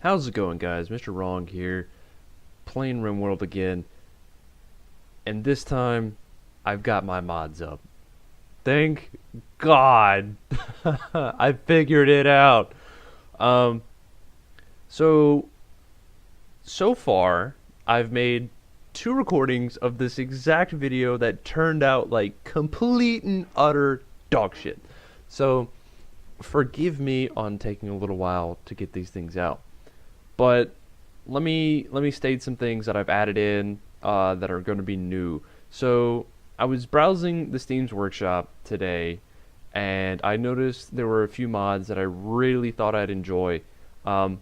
How's it going, guys? Mr. Wrong here, playing Rimworld again, and this time I've got my mods up. Thank God, I figured it out. Um, so so far I've made two recordings of this exact video that turned out like complete and utter dog shit. So forgive me on taking a little while to get these things out. But let me state some things that I've added in that are going to be new. So I was browsing the Steam's Workshop today, and I noticed there were a few mods that I really thought I'd enjoy. Um,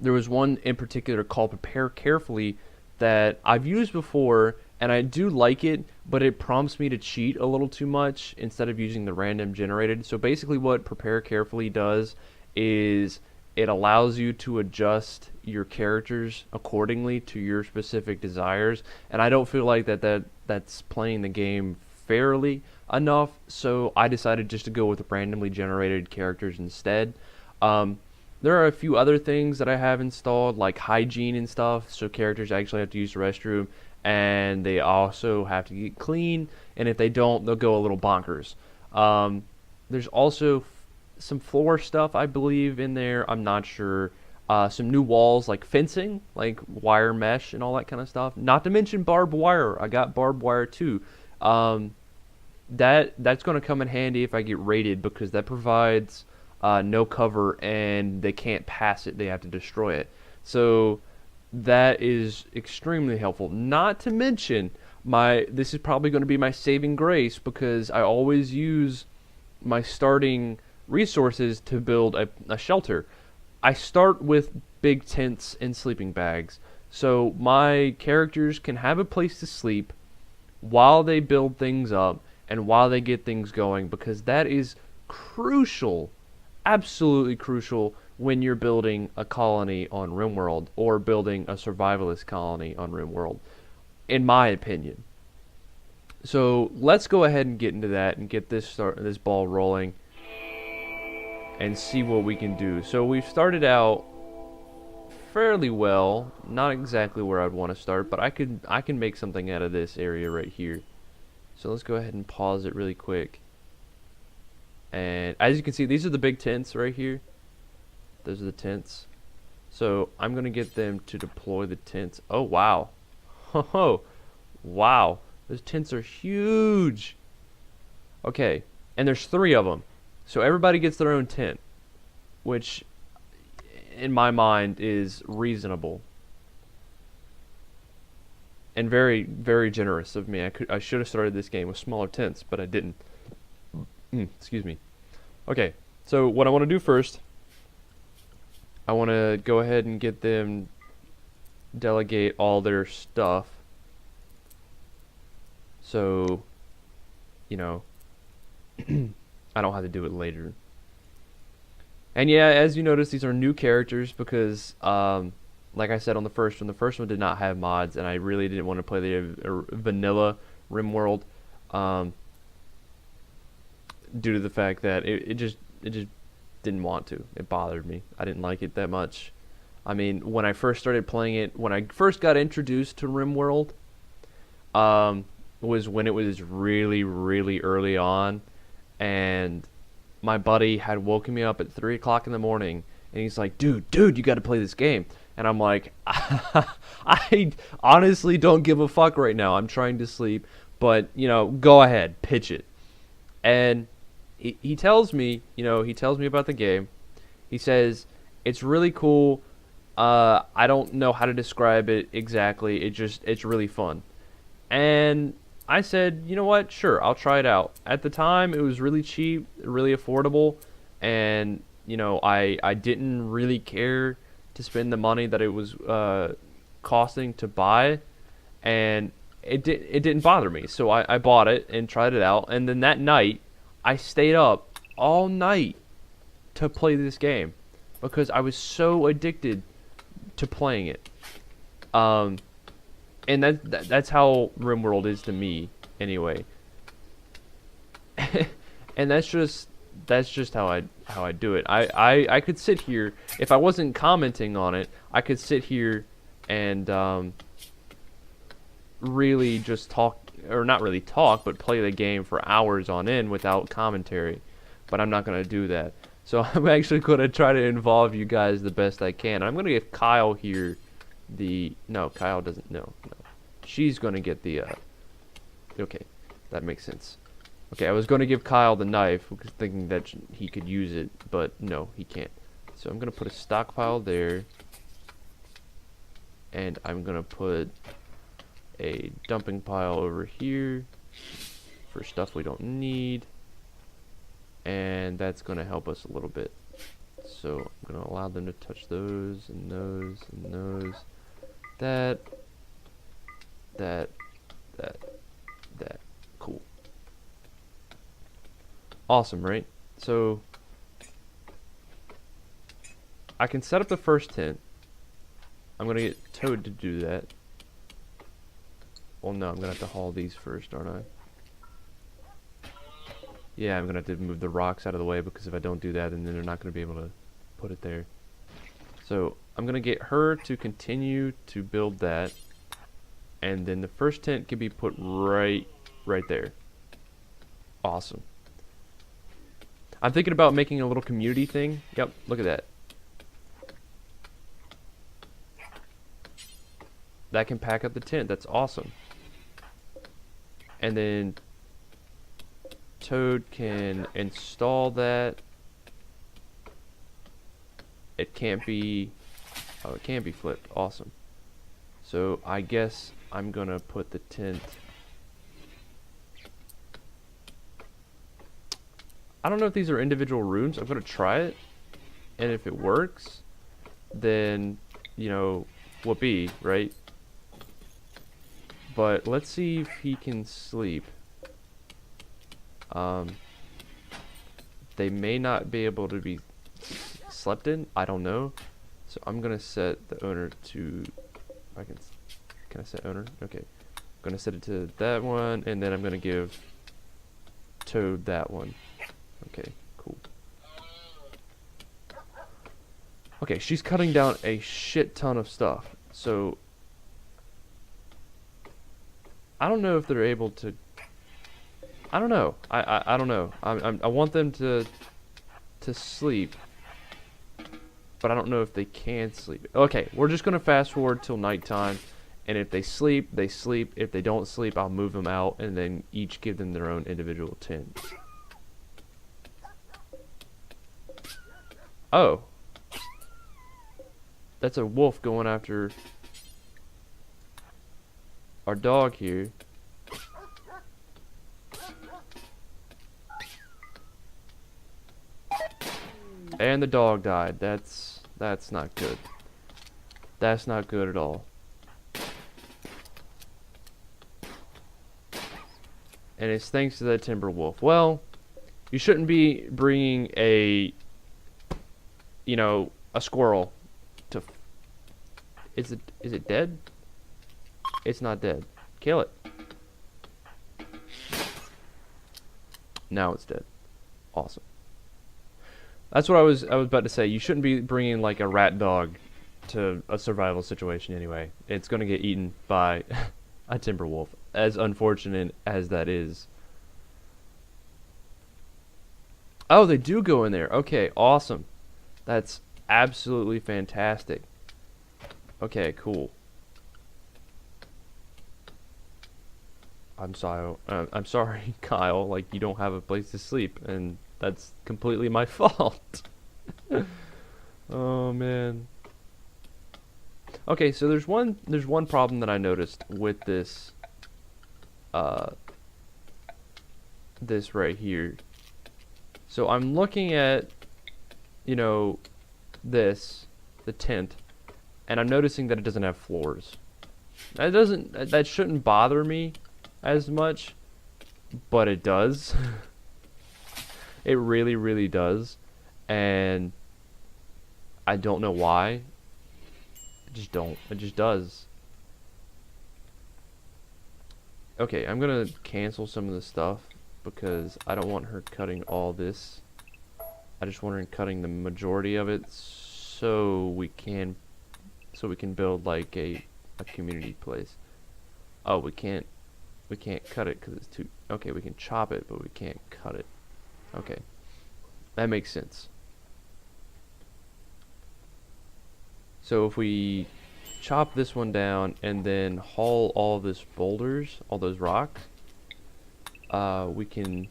there was one in particular called Prepare Carefully that I've used before, and I do like it, but it prompts me to cheat a little too much instead of using the random generated. So basically what Prepare Carefully does is it allows you to adjust your characters accordingly to your specific desires, and I don't feel like that's playing the game fairly enough, so I decided just to go with randomly generated characters instead. Um, there are a few other things that I have installed, like hygiene and stuff, so characters actually have to use the restroom, and they also have to get clean, and if they don't, they'll go a little bonkers. There's also some floor stuff, I believe, in there. I'm not sure. Some new walls, like fencing, like wire mesh and all that kind of stuff. Not to mention barbed wire. I got barbed wire too. Um, that's going to come in handy if I get raided, because that provides no cover and they can't pass it. They have to destroy it. So that is extremely helpful. Not to mention this is probably going to be my saving grace, because I always use my starting resources to build a shelter. I start with big tents and sleeping bags, so my characters can have a place to sleep while they build things up and while they get things going, because that is crucial, absolutely crucial, when you're building a colony on Rimworld or building a survivalist colony on Rimworld, in my opinion. So let's go ahead and get into that and get this ball rolling and see what we can do. So we've started out fairly well, not exactly where I'd want to start, but I can make something out of this area right here. So let's go ahead and pause it really quick. And as you can see, these are the big tents right here. Those are the tents. So I'm gonna get them to deploy the tents. Oh wow. Oh wow. Those tents are huge. Okay, and there's 3 of them. So everybody gets their own tent, which in my mind is reasonable and very, very generous of me. I should have started this game with smaller tents, but I didn't. Excuse me. Okay, so what I want to do first, I want to go ahead and get them delegate all their stuff. So, you know, I don't have to do it later. And yeah, as you notice, these are new characters because, like I said on the first one did not have mods, and I really didn't want to play the vanilla Rimworld, due to the fact that it just didn't want to. It bothered me. I didn't like it that much. I mean, when I first started playing it, when I first got introduced to Rimworld, was when it was really, really early on, and my buddy had woken me up at 3 o'clock in the morning, and he's like, dude, you got to play this game. And I'm like, I honestly don't give a fuck right now. I'm trying to sleep, but, go ahead, pitch it. And he tells me, he tells me about the game. He says, it's really cool. I don't know how to describe it exactly. It's really fun. And I said, you know what? Sure, I'll try it out. At the time, it was really cheap, really affordable, and I didn't really care to spend the money that it was costing to buy, and it didn't bother me. So I bought it and tried it out, and then that night, I stayed up all night to play this game because I was so addicted to playing it. And that's how Rimworld is to me, anyway. And that's just that's just how I do it. I could sit here if I wasn't commenting on it. I could sit here and really just talk, or not really talk, but play the game for hours on end without commentary. But I'm not gonna do that. So I'm actually gonna try to involve you guys the best I can. I'm gonna give Kyle here the no. Kyle doesn't know. No, she's gonna get the okay, that makes sense. Okay, I was going to give Kyle the knife, thinking that he could use it, but no, he can't. So I'm going to put a stockpile there, and I'm going to put a dumping pile over here for stuff we don't need, and that's going to help us a little bit. So I'm going to allow them to touch those, and those, and those, that. Cool. Awesome, right? So I can set up the first tent. I'm gonna get Toad to do that. Well, no, I'm gonna have to haul these first, aren't I? Yeah, I'm gonna have to move the rocks out of the way, because if I don't do that, then they're not gonna be able to put it there. So I'm gonna get her to continue to build that, and then the first tent can be put right there. Awesome. I'm thinking about making a little community thing. Yep, look at that. That can pack up the tent. That's awesome. And then Toad can install that. It can't be... Oh, it can be flipped. Awesome. So I guess I'm gonna put the tent... I don't know if these are individual rooms. I'm gonna try it, and if it works, then, you know, whoopee, right? But let's see if he can sleep. They may not be able to be slept in. I don't know. So I'm gonna set the owner to... I can I set owner? Okay. I'm gonna set it to that one, and then I'm gonna give Toad that one. Okay, cool. Okay, she's cutting down a shit ton of stuff. So I don't know if they're able to... I don't know. I don't know. I want them to sleep, but I don't know if they can sleep. Okay, we're just gonna fast forward till nighttime, and if they sleep, they sleep. If they don't sleep, I'll move them out, and then each give them their own individual tent. Oh. That's a wolf going after our dog here. And the dog died. That's not good. That's not good at all. And it's thanks to that timber wolf. Well, you shouldn't be bringing a, you know, a squirrel to... Is it dead? It's not dead. Kill it. Now it's dead. Awesome. That's what I was about to say. You shouldn't be bringing like a rat dog to a survival situation anyway. It's going to get eaten by a timber wolf, as unfortunate as that is. Oh, they do go in there. Okay, awesome. That's absolutely fantastic. Okay, cool. I'm sorry, Kyle. Like, you don't have a place to sleep, and that's completely my fault. Oh man. Okay, so there's one problem that I noticed with this this right here. So I'm looking at, you know, the tent, and I'm noticing that it doesn't have floors. That shouldn't bother me as much, but it does. It really, really does, and I don't know why. I just don't. It just does. Okay, I'm gonna cancel some of the stuff because I don't want her cutting all this I just wondering cutting the majority of it so we can build like a community place. Oh, we can't cut it because it's too. Okay, we can chop it, but we can't cut it. Okay, that makes sense. So if we chop this one down and then haul all this boulders, all those rocks, we can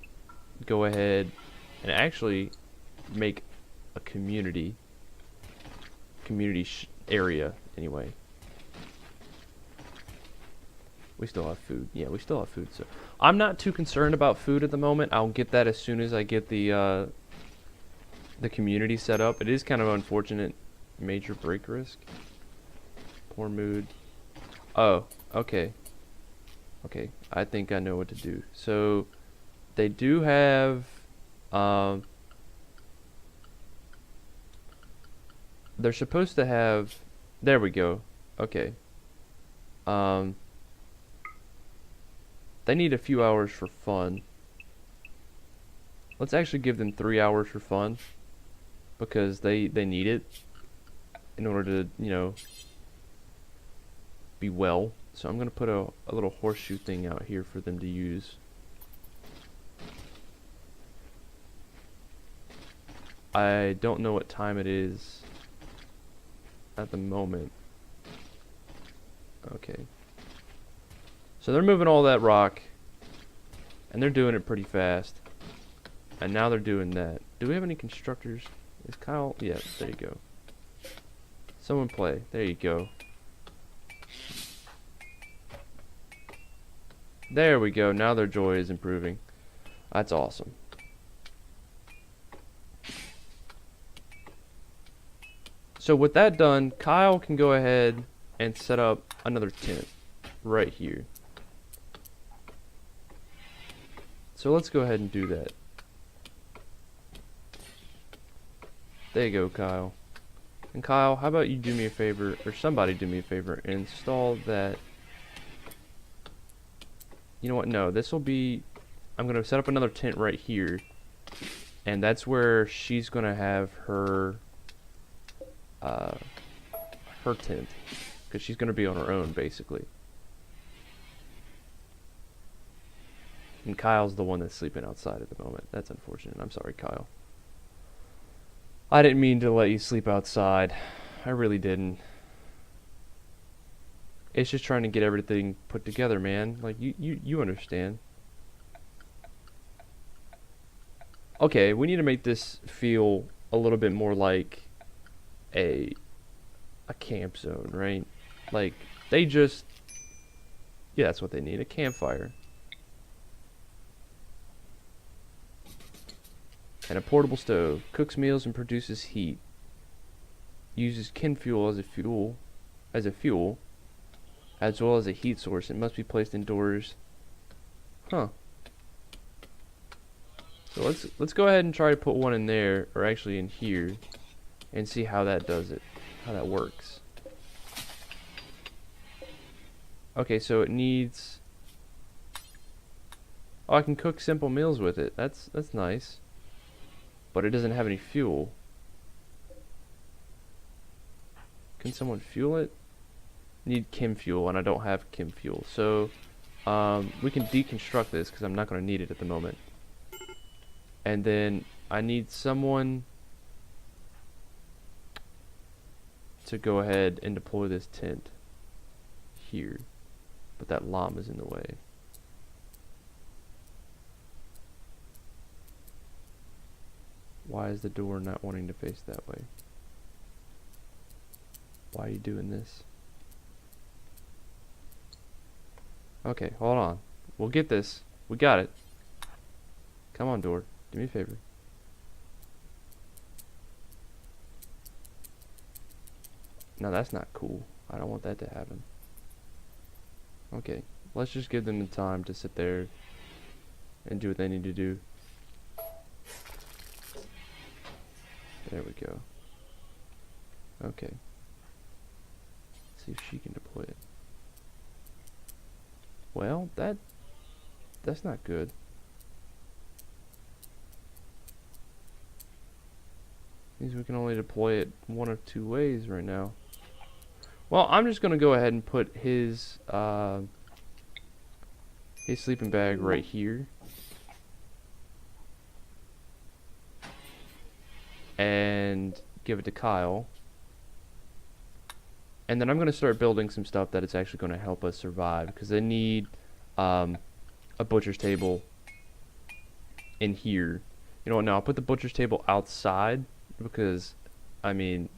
go ahead and actually make a community area anyway. We still have food. Yeah, we still have food. So I'm not too concerned about food at the moment. I'll get that as soon as I get the community set up. It is kind of unfortunate. Major break risk. Poor mood. Oh, okay. Okay, I think I know what to do. So they do have they're supposed to have, there we go. Okay. They need a few hours for fun. Let's actually give them 3 hours for fun because they need it in order to, you know, be well. So I'm going to put a little horseshoe thing out here for them to use. I don't know what time it is at the moment. Okay. So they're moving all that rock, and they're doing it pretty fast. And now they're doing that. Do we have any constructors? Is Kyle? Yeah, there you go. Someone play. There you go. There we go. Now their joy is improving. That's awesome. So with that done, Kyle can go ahead and set up another tent right here. So let's go ahead and do that. There you go, Kyle. And Kyle, how about you do me a favor, or somebody do me a favor, and install that. You know what? No, this will be. I'm going to set up another tent right here. And that's where she's going to have her tent. Because she's going to be on her own, basically. And Kyle's the one that's sleeping outside at the moment. That's unfortunate. I'm sorry, Kyle. I didn't mean to let you sleep outside. I really didn't. It's just trying to get everything put together, man. Like, you understand. Okay, we need to make this feel a little bit more like a camp zone, right? Like, they just... Yeah, that's what they need. A campfire. And a portable stove. Cooks meals and produces heat. Uses kindfuel as a fuel, as well as a heat source. It must be placed indoors. Huh. So let's go ahead and try to put one in there, or actually in here, and see how that does it. How that works. Okay, so it needs... Oh, I can cook simple meals with it. That's nice. But it doesn't have any fuel. Can someone fuel it? Need chem fuel, and I don't have chem fuel. So we can deconstruct this because I'm not going to need it at the moment. And then I need someone to go ahead and deploy this tent here. But that llama's in the way. Why is the door not wanting to face that way? Why are you doing this? Okay, hold on. We'll get this. We got it. Come on, door. Do me a favor. No, that's not cool. I don't want that to happen. Okay, let's just give them the time to sit there and do what they need to do. There we go. Okay. Let's see if she can deploy it. Well, that's not good. Means we can only deploy it one of two ways right now. Well, I'm just gonna go ahead and put his sleeping bag right here. And give it to Kyle. And then I'm gonna start building some stuff that it's actually gonna help us survive, because I need a butcher's table in here. You know what, no, I'll put the butcher's table outside, because I mean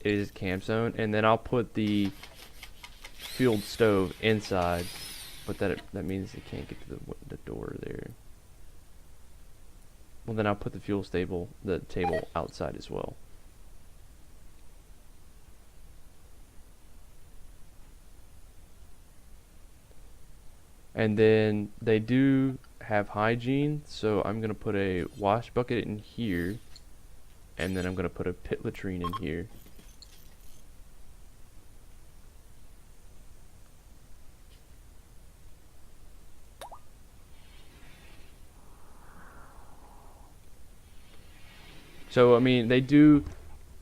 it is a camp zone, and then I'll put the fueled stove inside, but that means it can't get to the door there. Well, then I'll put the table outside as well. And then they do have hygiene, so I'm gonna put a wash bucket in here, and then I'm gonna put a pit latrine in here. So I mean, they do.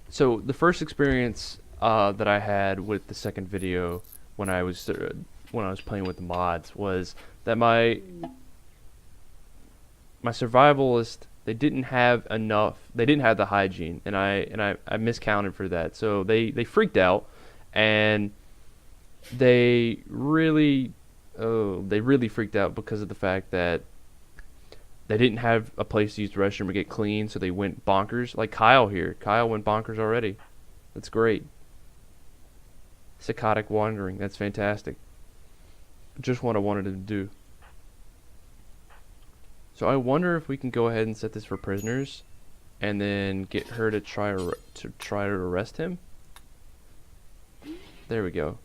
So the first experience that I had with the second video when I was playing with the mods was that my survivalist, they didn't have enough. They didn't have the hygiene, and I miscounted for that. So they freaked out, and they really freaked out because of the fact that they didn't have a place to use the restroom or get clean, so they went bonkers. Like Kyle here. Kyle went bonkers already. That's great. Psychotic wandering. That's fantastic. Just what I wanted him to do. So I wonder if we can go ahead and set this for prisoners, and then get her to try to arrest him. There we go.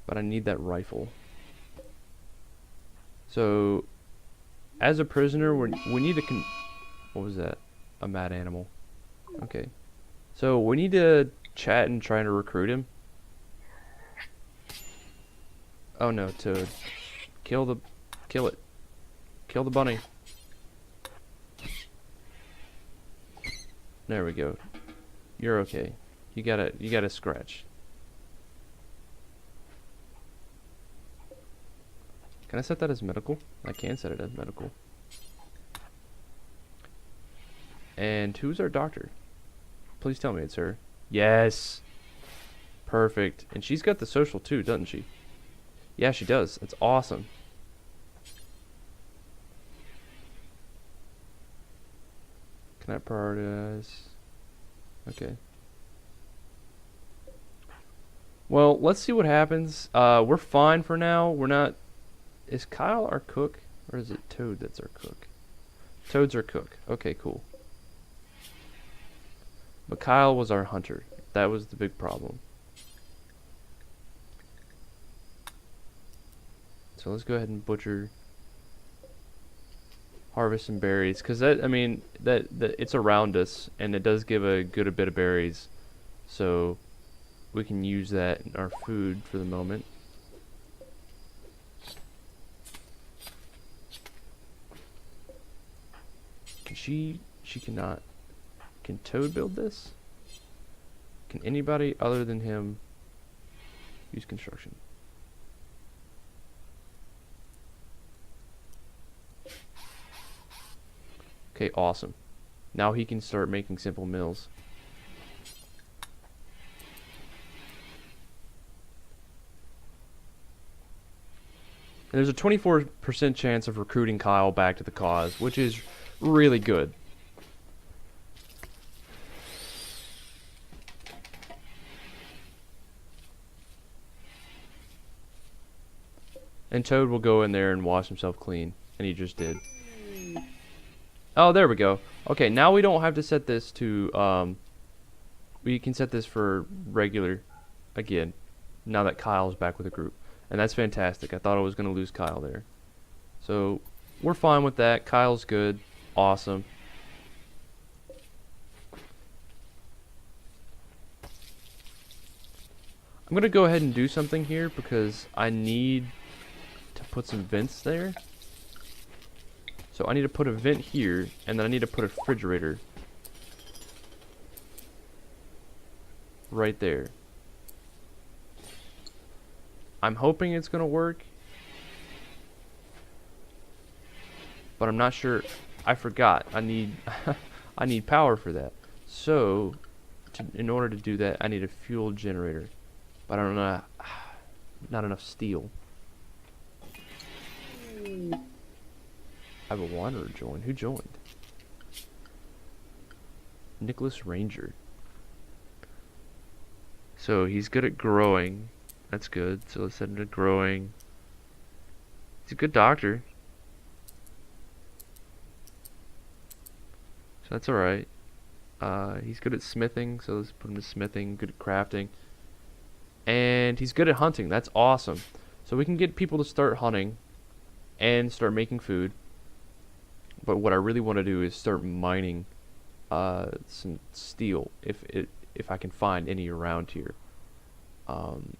But I need that rifle. So, as a prisoner, we need to what was that? A mad animal. Okay. So we need to chat and try to recruit him. Oh no, Toad. Kill it. Kill the bunny. There we go. You're okay. You got a scratch. Can I set that as medical? I can set it as medical. And who's our doctor? Please tell me it's her. Yes. Perfect. And she's got the social too, doesn't she? Yeah, she does. That's awesome. Can I prioritize? Okay. Well, let's see what happens. We're fine for now. We're not... Is Kyle our cook? Or is it Toad that's our cook? Toad's our cook. Okay, cool. But Kyle was our hunter. That was the big problem. So let's go ahead and butcher, harvest some berries, because that, I mean, that it's around us, and it does give a bit of berries, so we can use that in our food for the moment. Can she cannot. Can Toad build this? Can anybody other than him use construction? Okay, awesome. Now he can start making simple meals. And there's a 24% chance of recruiting Kyle back to the cause, which is really good. And Toad will go in there and wash himself clean, and he just did. Oh, there we go. Okay, now we don't have to set this to, we can set this for regular again, now that Kyle's back with the group. And that's fantastic. I thought I was going to lose Kyle there. So, we're fine with that. Kyle's good. Awesome. I'm going to go ahead and do something here because I need to put some vents there. So I need to put a vent here, and then I need to put a refrigerator right there. I'm hoping it's gonna work, but I'm not sure. I forgot. I need I need power for that. So in order to do that, I need a fuel generator, but I don't know. Not enough steel. I have a wanderer join. Who joined? Nicholas Ranger. So he's good at growing. That's good. So let's send him to growing. He's a good doctor. So that's alright. He's good at smithing, so let's put him to smithing. Good at crafting. And he's good at hunting. That's awesome. So we can get people to start hunting and start making food. But what I really want to do is start mining some steel if I can find any around here. And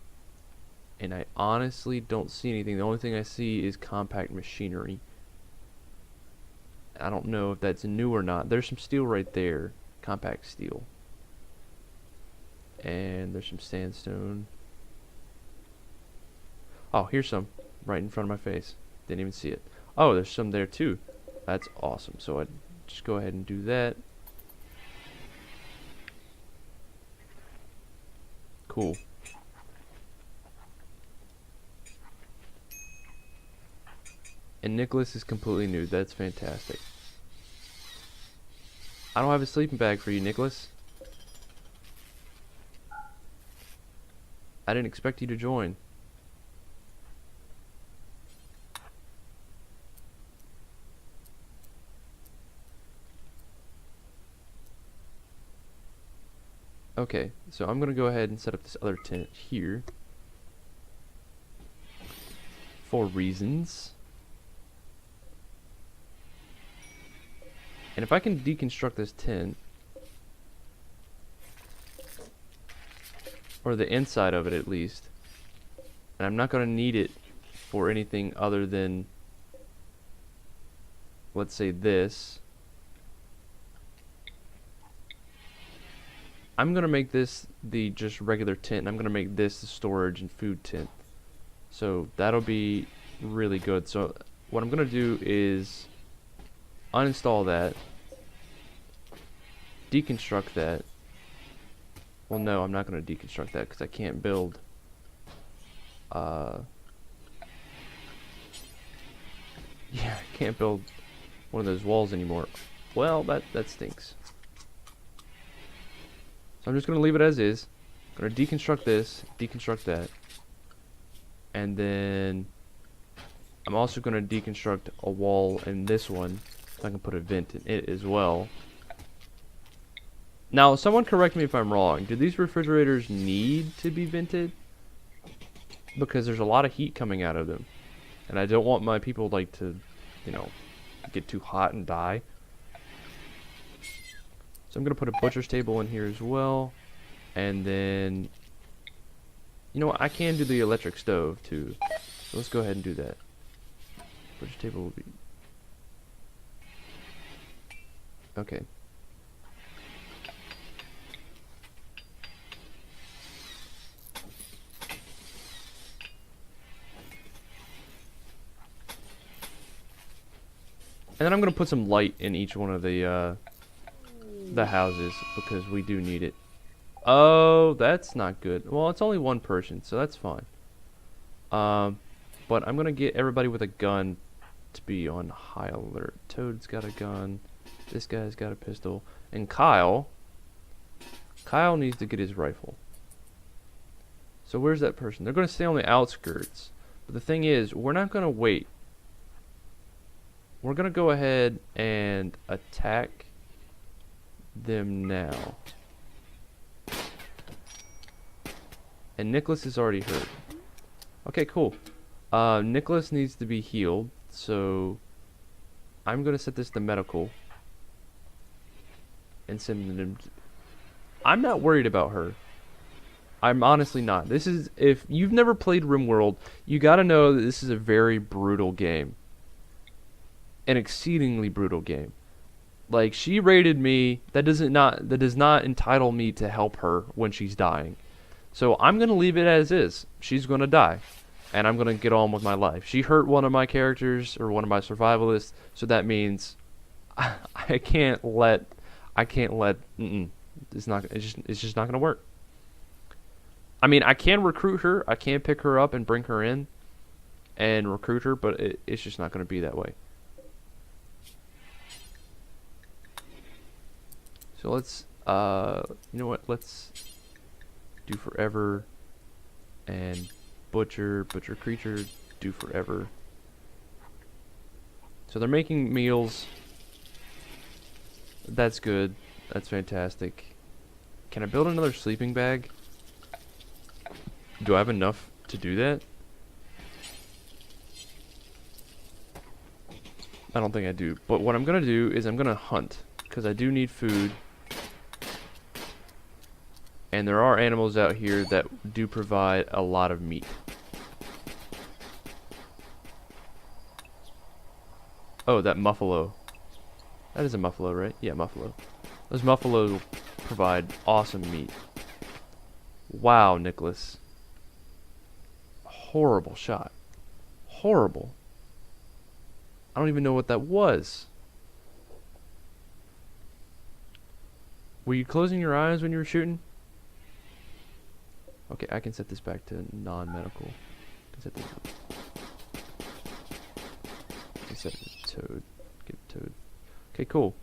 I honestly don't see anything. The only thing I see is compact machinery. I don't know if that's new or not. There's some steel right there. Compact steel. And there's some sandstone. Oh, here's some right in front of my face. Didn't even see it. Oh, there's some there too. That's awesome. So I'd just go ahead and do that. Cool. And Nicholas is completely nude. That's fantastic. I don't have a sleeping bag for you, Nicholas. I didn't expect you to join. Okay, so I'm gonna go ahead and set up this other tent here for reasons. And if I can deconstruct this tent, or the inside of it at least, and I'm not gonna need it for anything other than, let's say, this. I'm gonna make this the just regular tent, and I'm gonna make this the storage and food tent. So that'll be really good. So what I'm gonna do is uninstall that, deconstruct that. Well, no, I'm not gonna deconstruct that because I can't build yeah, I can't build one of those walls anymore. Well, that stinks. So I'm just going to leave it as is. I'm going to deconstruct this, deconstruct that. And then I'm also going to deconstruct a wall in this one so I can put a vent in it as well. Now, someone correct me if I'm wrong. Do these refrigerators need to be vented? Because there's a lot of heat coming out of them. And I don't want my people like to, you know, get too hot and die. So I'm going to put a butcher's table in here as well. And then, you know what, I can do the electric stove too. So let's go ahead and do that. Butcher's table will be... Okay. And then I'm going to put some light in each one of the houses because we do need it. Oh, that's not good. Well, it's only one person, so that's fine. But I'm going to get everybody with a gun to be on high alert. Toad's got a gun. This guy's got a pistol. And Kyle needs to get his rifle. So where's that person? They're going to stay on the outskirts. But the thing is, we're not going to wait. We're going to go ahead and attack them now. And Nicholas is already hurt. Okay, cool. Nicholas needs to be healed, so I'm going to set this to medical. And send them... I'm not worried about her. I'm honestly not. This is... If you've never played Rimworld, you gotta know that this is a very brutal game. an exceedingly brutal game. Like, she raided me. That does not entitle me to help her when she's dying. So I'm gonna leave it as is. She's gonna die, and I'm gonna get on with my life. She hurt one of my characters or one of my survivalists, so that means I can't let. It's just not gonna work. I mean, I can recruit her. I can pick her up and bring her in, and recruit her, but it's just not gonna be that way. So let's, you know what, let's do forever, and butcher creature, do forever. So they're making meals. That's good. That's fantastic. Can I build another sleeping bag? Do I have enough to do that? I don't think I do. But what I'm gonna do is I'm gonna hunt, because I do need food. And there are animals out here that do provide a lot of meat. Oh, that muffalo. That is a muffalo, right? Yeah, muffalo. Those muffalos provide awesome meat. Wow, Nicholas. Horrible shot. Horrible. I don't even know what that was. Were you closing your eyes when you were shooting? Okay, I can set this back to non-medical. I can set this. I can set it to toad. Get toad. Okay, cool.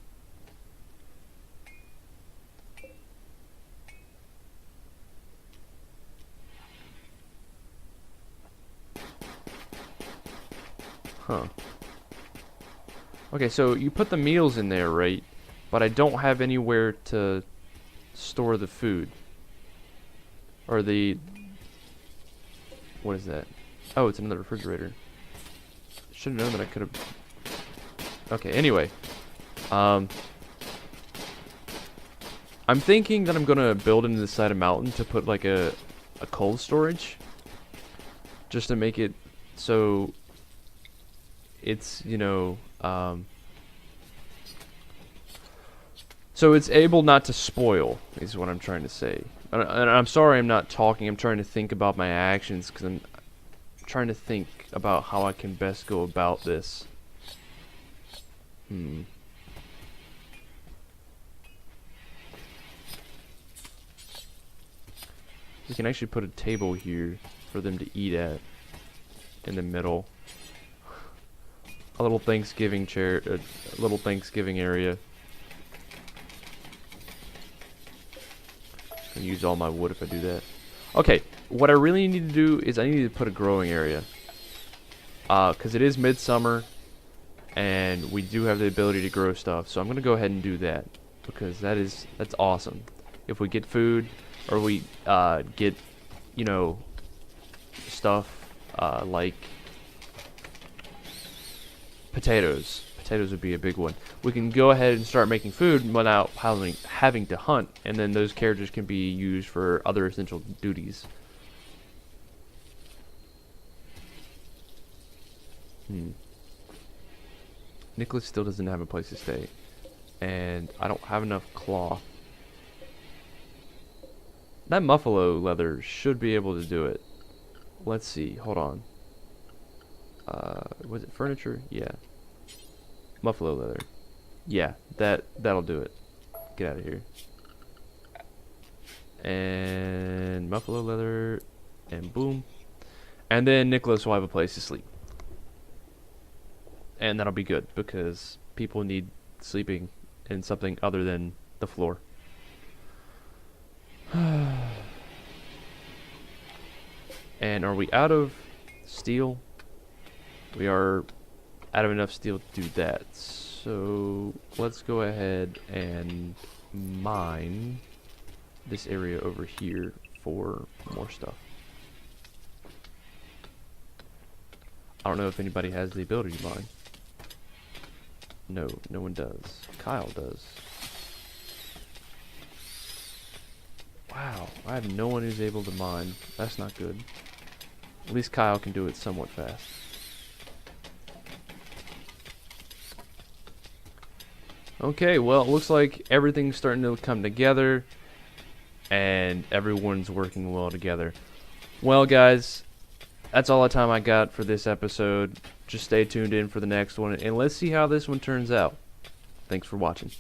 Huh. Okay, so you put the meals in there, right? But I don't have anywhere to store the food. Or the... What is that? Oh, it's another refrigerator. Should have known that I could have... Okay, anyway. I'm thinking that I'm gonna build into the side of mountain to put like a cold storage. Just to make it so it's, you know, so it's able not to spoil, is what I'm trying to say. And I'm sorry I'm not talking. I'm trying to think about my actions, because I'm trying to think about how I can best go about this. We can actually put a table here for them to eat at in the middle. A little Thanksgiving chair, a little Thanksgiving area. I can use all my wood if I do that. Okay, what I really need to do is I need to put a growing area. Because it is midsummer, and we do have the ability to grow stuff. So I'm going to go ahead and do that, because that's awesome. If we get food, or we get, you know, stuff like potatoes. Potatoes would be a big one. We can go ahead and start making food without having to hunt, and then those characters can be used for other essential duties. Nicholas still doesn't have a place to stay, and I don't have enough cloth. That muffalo leather should be able to do it. Let's see. Hold on. Was it furniture? Yeah. Muffalo leather. Yeah, that'll do it. Get out of here. And muffalo leather, and boom. And then Nicholas will have a place to sleep. And that'll be good, because people need sleeping in something other than the floor. And are we out of steel? We are out of enough steel to do that. So let's go ahead and mine this area over here for more stuff. I don't know if anybody has the ability to mine. No, no one does. Kyle does. Wow, I have no one who's able to mine. That's not good. At least Kyle can do it somewhat fast. Okay, well, it looks like everything's starting to come together, and everyone's working well together. Well, guys, that's all the time I got for this episode. Just stay tuned in for the next one, and let's see how this one turns out. Thanks for watching.